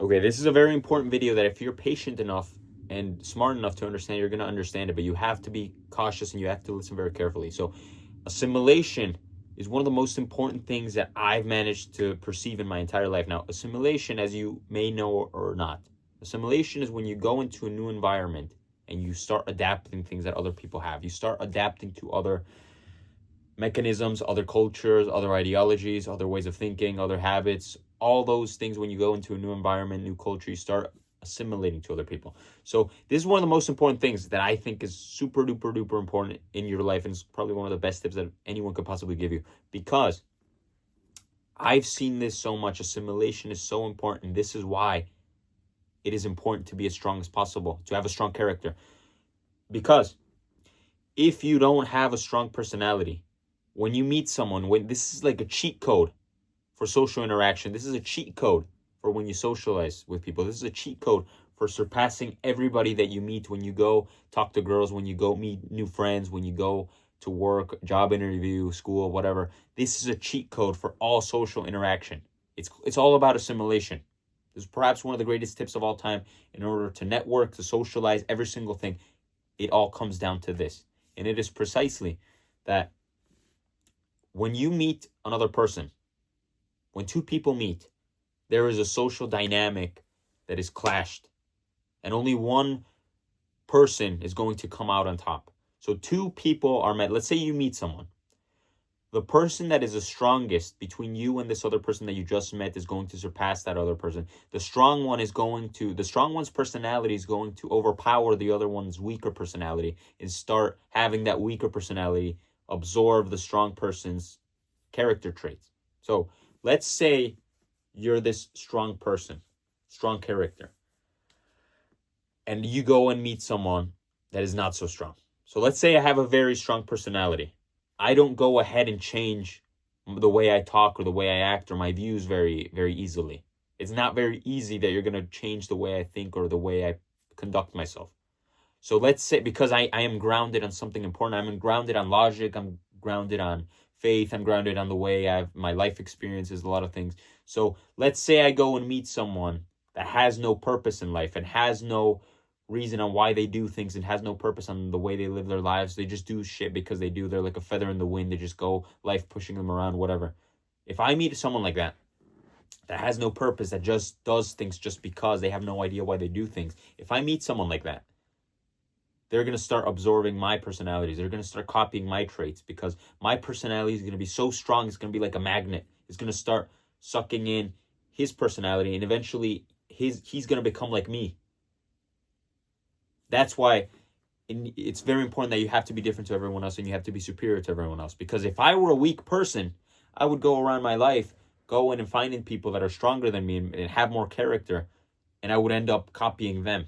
Okay, this is a very important video that if you're patient enough and smart enough to understand, you're going to understand it, but you have to be cautious and you have to listen very carefully. So, assimilation is one of the most important things that I've managed to perceive in my entire life. Now, assimilation, as you may know or not, assimilation is when you go into a new environment and you start adapting things that other people have. You start adapting to other mechanisms, other cultures, other ideologies, other ways of thinking, other habits, all those things. When you go into a new environment, new culture, you start assimilating to other people. So this is one of the most important things that I think is super duper duper important in your life, and it's probably one of the best tips that anyone could possibly give you, because I've seen this so much. Assimilation is so important. This is why it is important to be as strong as possible, to have a strong character. Because if you don't have a strong personality, when you meet someone, when this is like a cheat code for social interaction, this is a cheat code for when you socialize with people. This is a cheat code for surpassing everybody that you meet when you go talk to girls, when you go meet new friends, when you go to work, job interview, school, whatever. This is a cheat code for all social interaction. It's all about assimilation. This is perhaps one of the greatest tips of all time in order to network, to socialize, every single thing. It all comes down to this. And it is precisely that when you meet another person, when two people meet, there is a social dynamic that is clashed. And only one person is going to come out on top. So two people are met. Let's say you meet someone. The person that is the strongest between you and this other person that you just met is going to surpass that other person. The strong one's personality is going to overpower the other one's weaker personality and start having that weaker personality absorb the strong person's character traits. So let's say you're this strong person, strong character, and you go and meet someone that is not so strong. So let's say I have a very strong personality. I don't go ahead and change the way I talk or the way I act or my views very, very easily. It's not very easy that you're going to change the way I think or the way I conduct myself. So let's say, because I am grounded on something important, I'm grounded on logic, I'm grounded on faith, I'm grounded on the way my life experiences, a lot of things. So let's say I go and meet someone that has no purpose in life and has no reason on why they do things and has no purpose on the way they live their lives. They just do shit because they do. They're like a feather in the wind. They just go, life pushing them around, whatever. If I meet someone like that has no purpose, that just does things just because, they have no idea why they do things. If I meet someone like that, they're going to start absorbing my personalities. They're going to start copying my traits because my personality is going to be so strong. It's going to be like a magnet. It's going to start sucking in his personality, and eventually he's going to become like me. That's why it's very important that you have to be different to everyone else and you have to be superior to everyone else. Because if I were a weak person, I would go around my life going and finding people that are stronger than me and have more character, and I would end up copying them,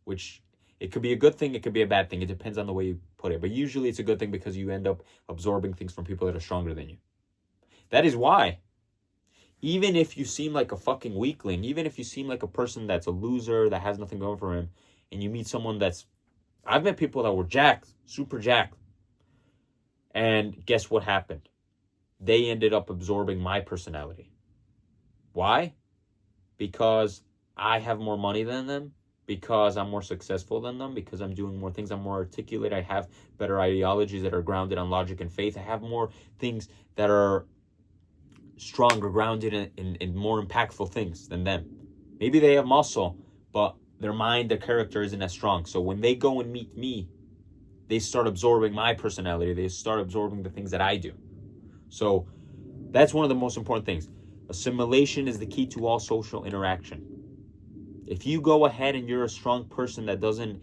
which it could be a good thing, it could be a bad thing. It depends on the way you put it. But usually it's a good thing because you end up absorbing things from people that are stronger than you. That is why, even if you seem like a fucking weakling, even if you seem like a person that's a loser, that has nothing going for him, and you meet someone that's... I've met people that were jacked, super jacked. And guess what happened? They ended up absorbing my personality. Why? Because I have more money than them, because I'm more successful than them, because I'm doing more things, I'm more articulate, I have better ideologies that are grounded on logic and faith, I have more things that are stronger, grounded in more impactful things than them. Maybe they have muscle, but their mind, their character isn't as strong. So when they go and meet me, they start absorbing my personality. They start absorbing the things that I do. So that's one of the most important things. Assimilation is the key to all social interaction. If you go ahead and you're a strong person that doesn't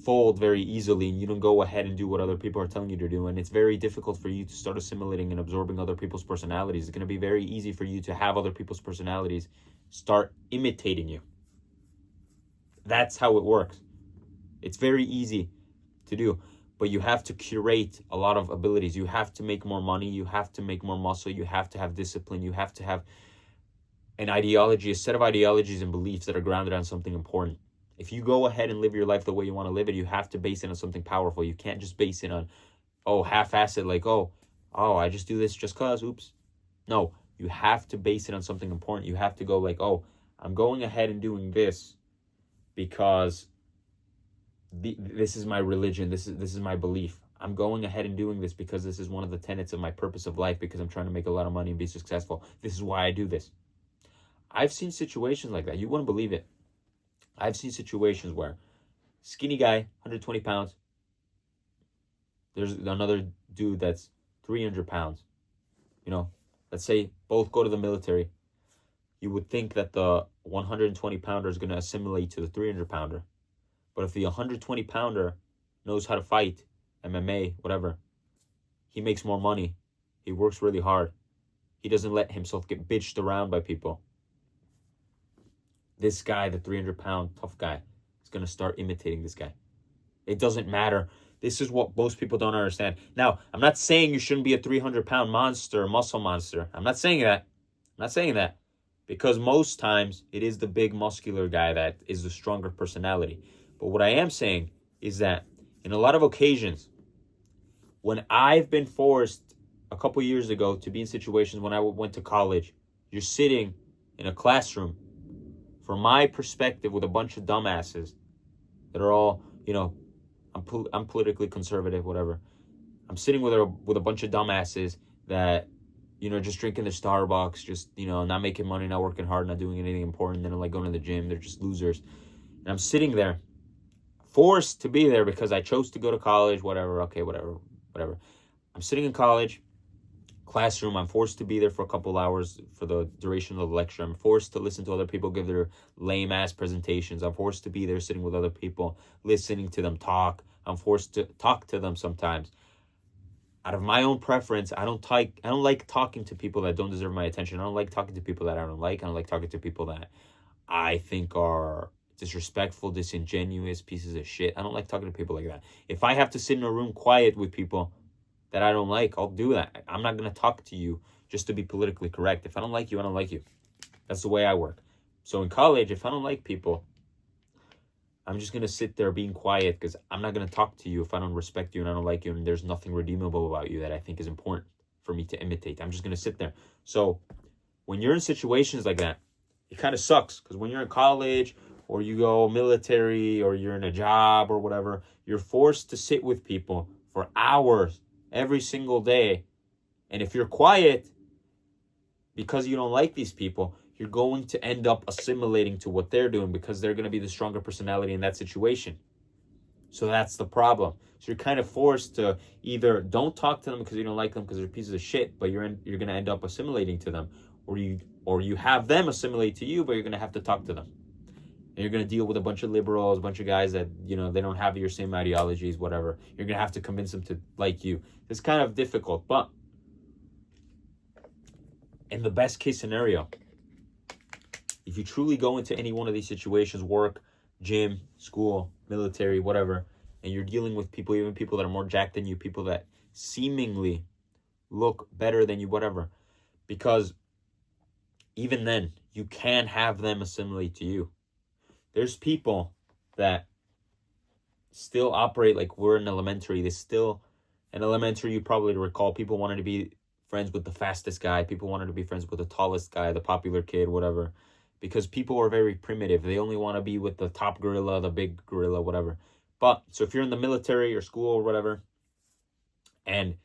fold very easily, and you don't go ahead and do what other people are telling you to do, and it's very difficult for you to start assimilating and absorbing other people's personalities, it's going to be very easy for you to have other people's personalities start imitating you. That's how it works. It's very easy to do, but you have to curate a lot of abilities. You have to make more money. You have to make more muscle. You have to have discipline. You have to have an ideology, a set of ideologies and beliefs that are grounded on something important. If you go ahead and live your life the way you want to live it, you have to base it on something powerful. You can't just base it on, half-assed, like, I just do this just cause, oops. No, you have to base it on something important. You have to go like, I'm going ahead and doing this because this is my religion. This is my belief. I'm going ahead and doing this because this is one of the tenets of my purpose of life, because I'm trying to make a lot of money and be successful. This is why I do this. I've seen situations like that. You wouldn't believe it. I've seen situations where skinny guy, 120 pounds. There's another dude that's 300 pounds. You know, let's say both go to the military. You would think that the 120 pounder is going to assimilate to the 300 pounder. But if the 120 pounder knows how to fight, MMA, whatever, he makes more money. He works really hard. He doesn't let himself get bitched around by people. This guy, the 300-pound tough guy, is going to start imitating this guy. It doesn't matter. This is what most people don't understand. Now, I'm not saying you shouldn't be a 300-pound monster, muscle monster. I'm not saying that. Because most times it is the big muscular guy that is the stronger personality. But what I am saying is that in a lot of occasions, when I've been forced a couple years ago to be in situations when I went to college, you're sitting in a classroom, from my perspective, with a bunch of dumbasses that are all, I'm politically conservative, whatever. I'm sitting with a bunch of dumbasses that, just drinking their Starbucks, just, not making money, not working hard, not doing anything important. They don't like going to the gym. They're just losers. And I'm sitting there, forced to be there because I chose to go to college, whatever. Okay, whatever. I'm sitting in college, classroom. I'm forced to be there for a couple hours for the duration of the lecture. I'm forced to listen to other people give their lame-ass presentations. I'm forced to be there sitting with other people, listening to them talk. I'm forced to talk to them sometimes. Out of my own preference, I don't like talking to people that don't deserve my attention. I don't like talking to people that I don't like. I don't like talking to people that I think are disrespectful, disingenuous pieces of shit. I don't like talking to people like that. If I have to sit in a room quiet with people that I don't like, I'll do that. I'm not going to talk to you just to be politically correct. If I don't like you, I don't like you. That's the way I work. So in college, if I don't like people, I'm just going to sit there being quiet, because I'm not going to talk to you if I don't respect you and I don't like you and there's nothing redeemable about you that I think is important for me to imitate. I'm just going to sit there. So when you're in situations like that, it kind of sucks, because when you're in college or you go military or you're in a job or whatever, you're forced to sit with people for hours every single day. And if you're quiet because you don't like these people, you're going to end up assimilating to what they're doing, because they're going to be the stronger personality in that situation. So that's the problem. So you're kind of forced to either don't talk to them because you don't like them because they're pieces of shit, but you're going to end up assimilating to them, or you have them assimilate to you, but you're going to have to talk to them. And you're going to deal with a bunch of liberals, a bunch of guys that, they don't have your same ideologies, whatever. You're going to have to convince them to like you. It's kind of difficult, but in the best case scenario, if you truly go into any one of these situations, work, gym, school, military, whatever, and you're dealing with people, even people that are more jacked than you, people that seemingly look better than you, whatever, because even then, you can have them assimilate to you. There's people that still operate like we're in elementary. There's still, in elementary, you probably recall, people wanted to be friends with the fastest guy. People wanted to be friends with the tallest guy, the popular kid, whatever. Because people are very primitive. They only want to be with the top gorilla, the big gorilla, whatever. But, so if you're in the military or school or whatever, and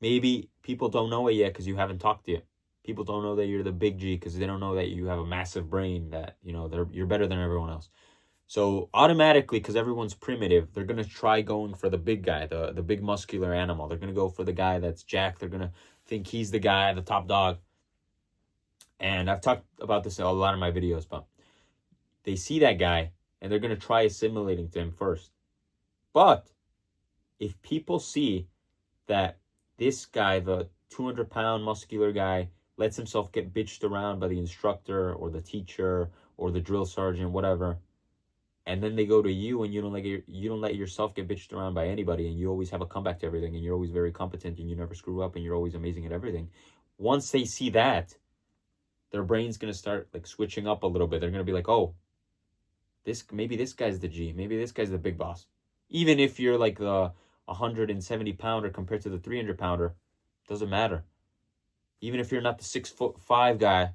maybe people don't know it yet because you haven't talked to you. People don't know that you're the big G because they don't know that you have a massive brain, that, you're better than everyone else. So automatically, because everyone's primitive, they're going to try going for the big guy, the big muscular animal. They're going to go for the guy that's jacked. They're going to think he's the guy, the top dog. And I've talked about this in a lot of my videos, but they see that guy and they're going to try assimilating to him first. But if people see that this guy, the 200-pound muscular guy, lets himself get bitched around by the instructor or the teacher or the drill sergeant, whatever, and then they go to you and you don't let yourself get bitched around by anybody, and you always have a comeback to everything, and you're always very competent, and you never screw up, and you're always amazing at everything. Once they see that, their brain's going to start like switching up a little bit. They're going to be like, oh, maybe this guy's the G. Maybe this guy's the big boss. Even if you're like the 170-pounder compared to the 300-pounder, doesn't matter. Even if you're not the 6'5" guy,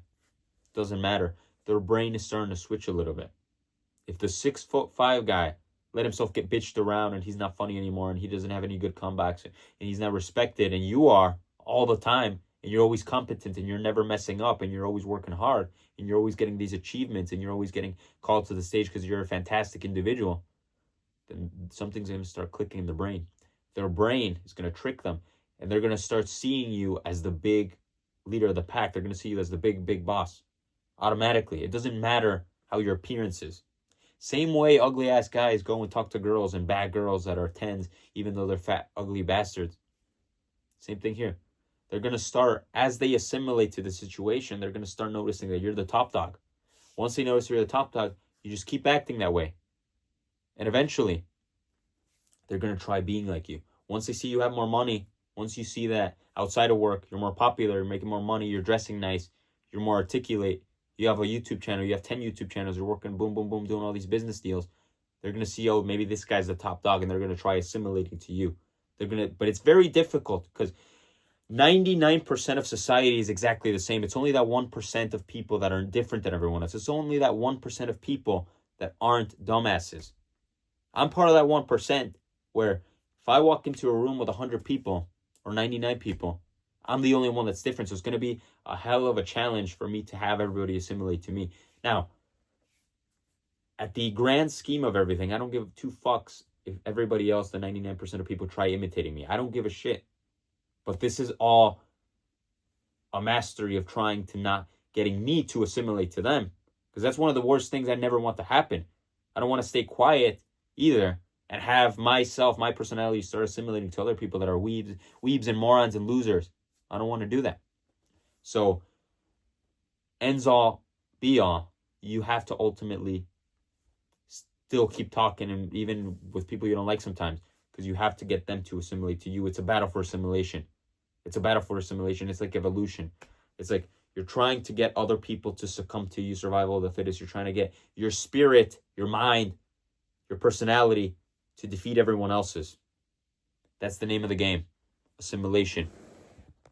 doesn't matter. their brain is starting to switch a little bit. If the 6'5" guy let himself get bitched around and he's not funny anymore and he doesn't have any good comebacks and he's not respected, and you are all the time, and you're always competent and you're never messing up and you're always working hard and you're always getting these achievements and you're always getting called to the stage because you're a fantastic individual, then something's going to start clicking in the brain. Their brain is going to trick them, and they're going to start seeing you as the big leader of the pack. They're going to see you as the big boss automatically. It doesn't matter how your appearance is. Same way ugly ass guys go and talk to girls and bad girls that are 10s, even though they're fat, ugly bastards. Same thing here. They're going to start, as they assimilate to the situation, they're going to start noticing that you're the top dog. Once they notice you're the top dog, you just keep acting that way. And eventually, they're going to try being like you. Once they see you have more money, once you see that outside of work, you're more popular, you're making more money, you're dressing nice, you're more articulate, you have a YouTube channel, you have 10 YouTube channels, you're working boom, doing all these business deals, they're going to see, oh, maybe this guy's the top dog, and they're going to try assimilating to you. But it's very difficult because 99% of society is exactly the same. It's only that 1% of people that are different than everyone else. It's only that 1% of people that aren't dumbasses. I'm part of that 1% where if I walk into a room with 100 people or 99 people, I'm the only one that's different. So it's going to be a hell of a challenge for me to have everybody assimilate to me. Now, at the grand scheme of everything, I don't give two fucks if everybody else, the 99% of people, try imitating me. I don't give a shit. But this is all a mastery of trying to not getting me to assimilate to them. Because that's one of the worst things I never want to happen. I don't want to stay quiet either and have myself, my personality, start assimilating to other people that are weebs and morons and losers. I don't want to do that. So, ends all, be all. You have to ultimately still keep talking, and even with people you don't like sometimes, because you have to get them to assimilate to you. It's a battle for assimilation. It's a battle for assimilation. It's like evolution. It's like you're trying to get other people to succumb to you, survival of the fittest. You're trying to get your spirit, your mind, your personality to defeat everyone else's. That's the name of the game. Assimilation.